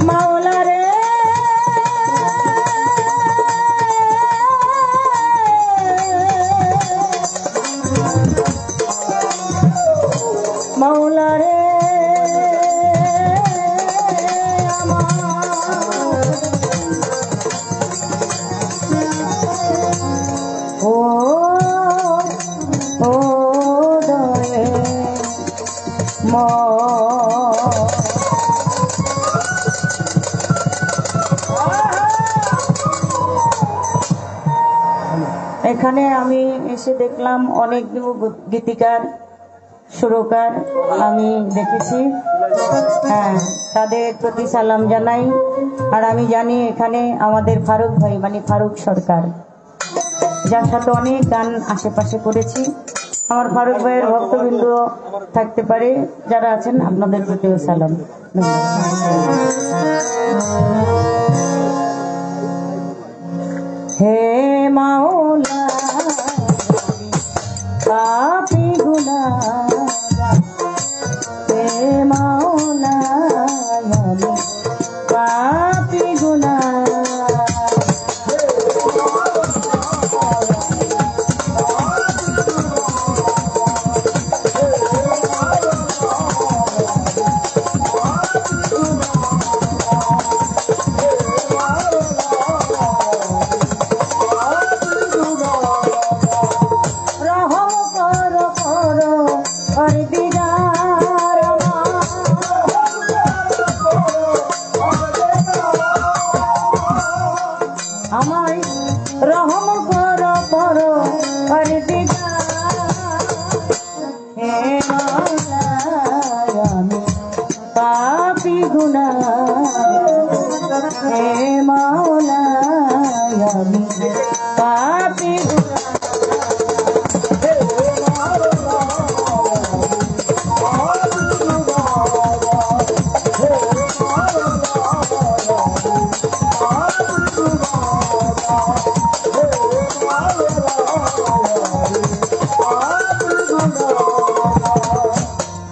মাওলা রে মাওলা রে এখানে আমি এসে দেখলাম অনেক গীতিকার সুরকার আমি দেখেছি। হ্যাঁ, তাদের প্রতি সালাম জানাই। আর আমি জানি এখানে আমাদের ফারুক ভাই মানে ফারুক সরকার, যার সাথে অনেক গান আশেপাশে করেছি। আমার ফারুক ভাইয়ের ভক্তবৃন্দ থাকতে পারে, যারা আছেন আপনাদের প্রতিও সালাম। হে মাওলা পাপী গুনাহগার, হে মাওলা আমি পাপী গুনাহগার, আমায় রহম করো করো পরদিগার, হে মাওলা আমি পাপী গুনাহগার, হে মাওলা আমি পাপী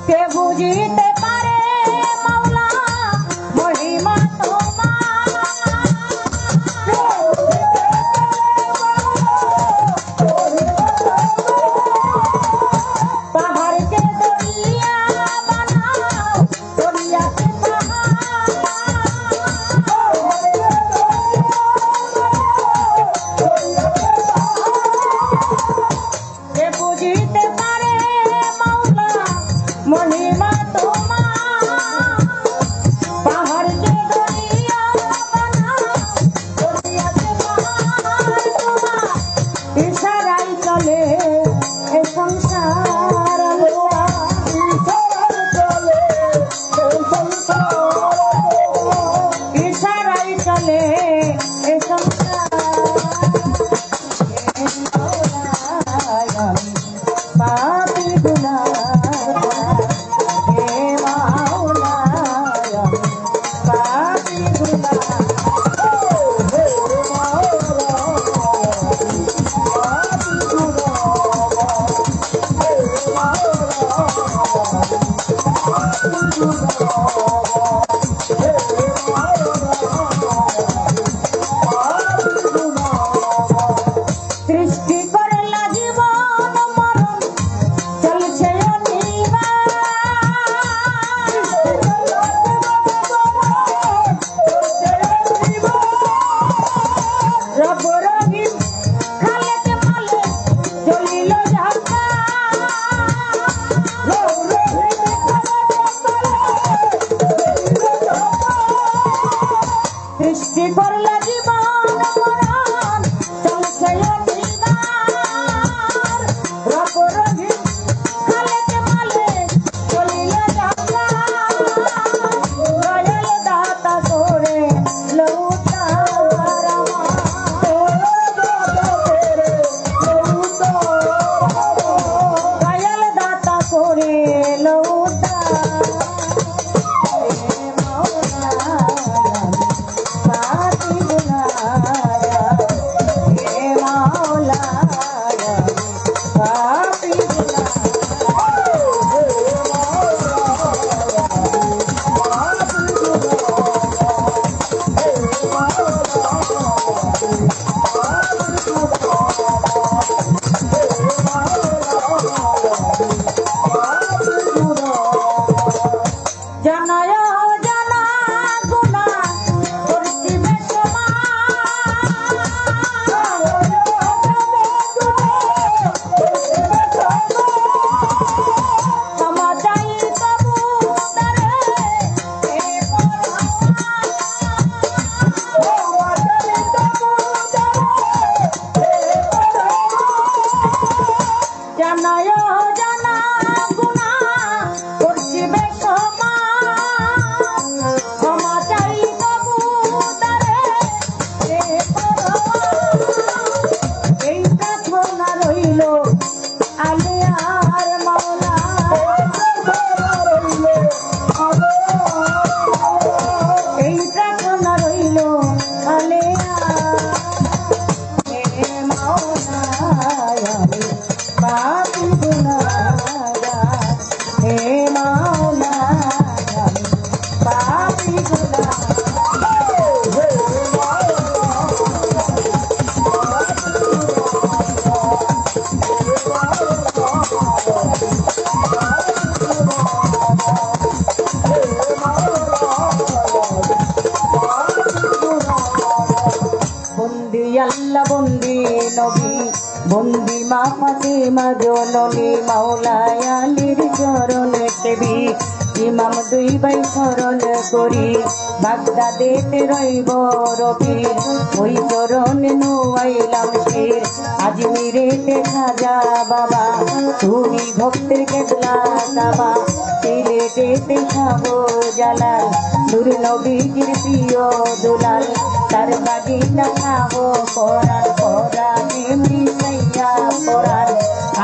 কে বুঝিতে পারে মাওলা মহিমা তোমার, পাহাড়কে দরিয়া বানাও দরিয়াকে কে বুঝিতে পারে মাওলা মহিমা তোমার, পাহাড়কে দরিয়া বানাও দরিয়াকে পাহাড় তোমার, ইশারায় চলে এ সংসার, ইশারায় চলে এ সংসার, পাপী গুনাহগার, হে মাওলা আমি পাপী গুনাহগার, হে মাওলা আমি পাপী গুনাহগার, হে মাওলা আমি পাপী গুনাহগার। সৃষ্টি করলা জীবন মরণ চলছে রব রহিম খালেক মালিক জলিল জাহান, রব রহিম খালেক মালিক জানায় জানা গুনা করছি বেশমা ক্ষমা চাই তবু তারে জানায় জানা গুনা করছি বেশমা ক্ষমা চাই তবু তারে এই প্রার্থনা রইল আলিয়ার মাওলা এই প্রার্থনা রইল আলিয়া হে মাওলা আমি পাপী গুনাহগার হে মাওলা আমি পাপী বন্দি আল্লাহ বন্দি নবী বন্দি মা ফাতেমা জননী মাওলায় আলীর চরণে সেবী ইমাম দুই ভাই স্মরণ করি বাগদাদেতে রইব রবি ওই চরণে নোয়াইলাম শির আজমিরেতে খাজা বাবা তুমি ভক্তের কেবলা কাবা সিলেটেতে শাহ জালাল নূর নবীজির প্রিয় দুলাল তার বাগিনা খাহ কোরআন কোরআন এমনি সাইয়া কোরআন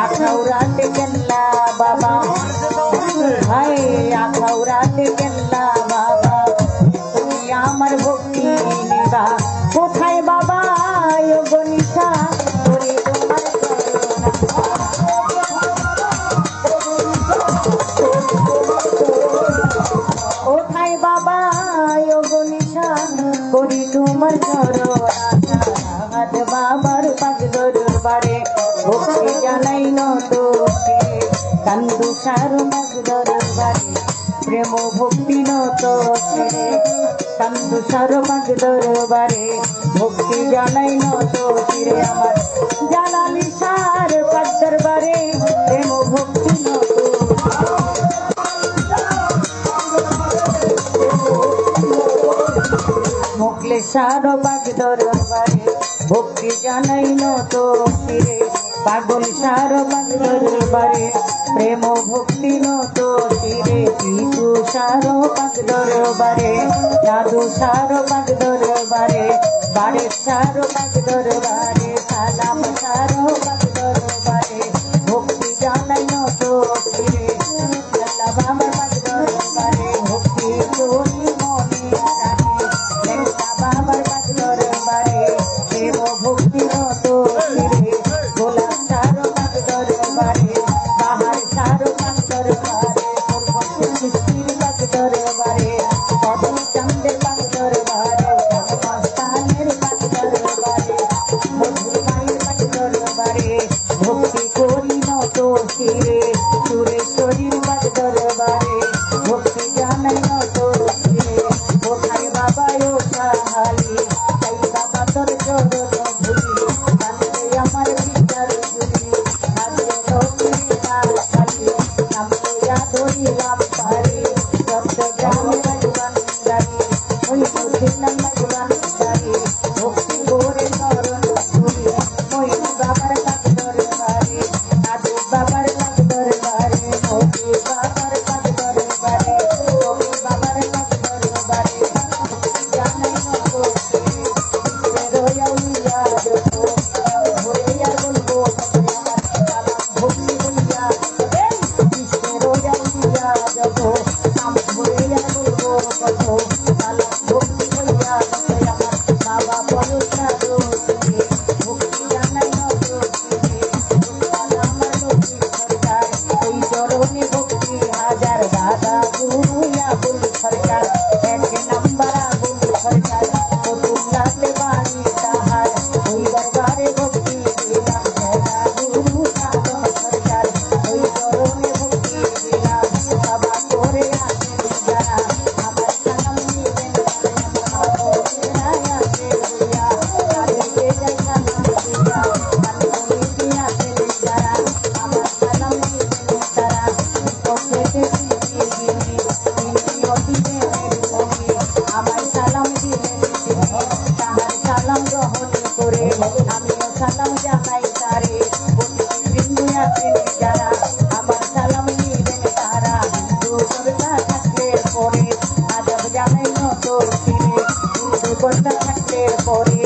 আখাউরাতে কেল্লা বাবা হায় আখাউরাতে কেল্লা বাবা তুমি আমার ভক্তি নিবা কোথায় বাবা গনিশা করে তোমার কোথায় বাবা গনিশা করি তোমার হাত বাবার পাক দরবারে ভক্তি জানাই নতোকে কান্দু সার পাক দরবারে প্রেম ভক্তি নতোকে কান্দু সার পাক দরবারে ভক্তি জানাই নতোকে আমার জালালি সার পাক দরবারে প্রেম ভক্তি নতো মোকলে সার পাক দরবারে ভক্তি জানাই নত শিরে পাগল সার পাক দরবারে প্রেম ভক্তি নত শিরে শিশু সার পাক দরবারে দাদু সার পাক দরবারে বাড়ির সার পাক দরবারে সালাম সার পাক দরবারে ভক্তি জানাই নত শিরে আল্লাহ বাবার পাক দরবারে ভক্তি করি মনে রাখে বাবার পাক দরবারে প্রেম ভক্তি নত শিরে গোলাপ সার পাক দরবারে বাহার সার পাক দরবারে সৃষ্টির পাক দরবারে কদম চান্দের পাক দরবারে মস্তানের পাক দরবারে মধুর মায়ের পাক দরবারে ভক্তি করি নত শিরে সুরেশ্বরীর পাক দরবারে ভক্তি জানাই নত শিরে কোথায় বাবা ও সাহালি তাই বাবা তোর চরণ ধুলি কান্দে আমার বিচার ঝুলি হাজে নদীর কাল খালি নামে ধরিলাম পারে চট্টগ্রামে রাজবান গাড়ি ওই নদীলাম রাজবান গাড়ি ভক্তি করে চরণ ধুলি ওই বাবার পাক দরবারে দাদু বাবার পাক দরবারে নদী বাবার পাক দরবারে নদী বাবার পাক দরবারে জানাই নত রয়াউলিয়া দেখো ভরে আর বলবো আমার ভক্তি বলিয়া রয়াউলিয়া দেখো নাম ভরে আর বলবো কত সালাম ভক্তি বলিয়া আমার বাবা বলো সাধু ভক্তি জানাই নত আমার লক্ষ্মী সরকার ওই চরণে ভক্তি হাজার দাদা গুরু আবুল সরকার এক নাম্বার আবুল সরকার ফতুল্লাতে বাড়ি তাহার ওই দরবারে ভক্তি দিলাম দাদা গুরু সাধন সরকার ওই চরণে ভক্তি দিলাম সভা করে আসেন যারা ভরসা থাকলে পরে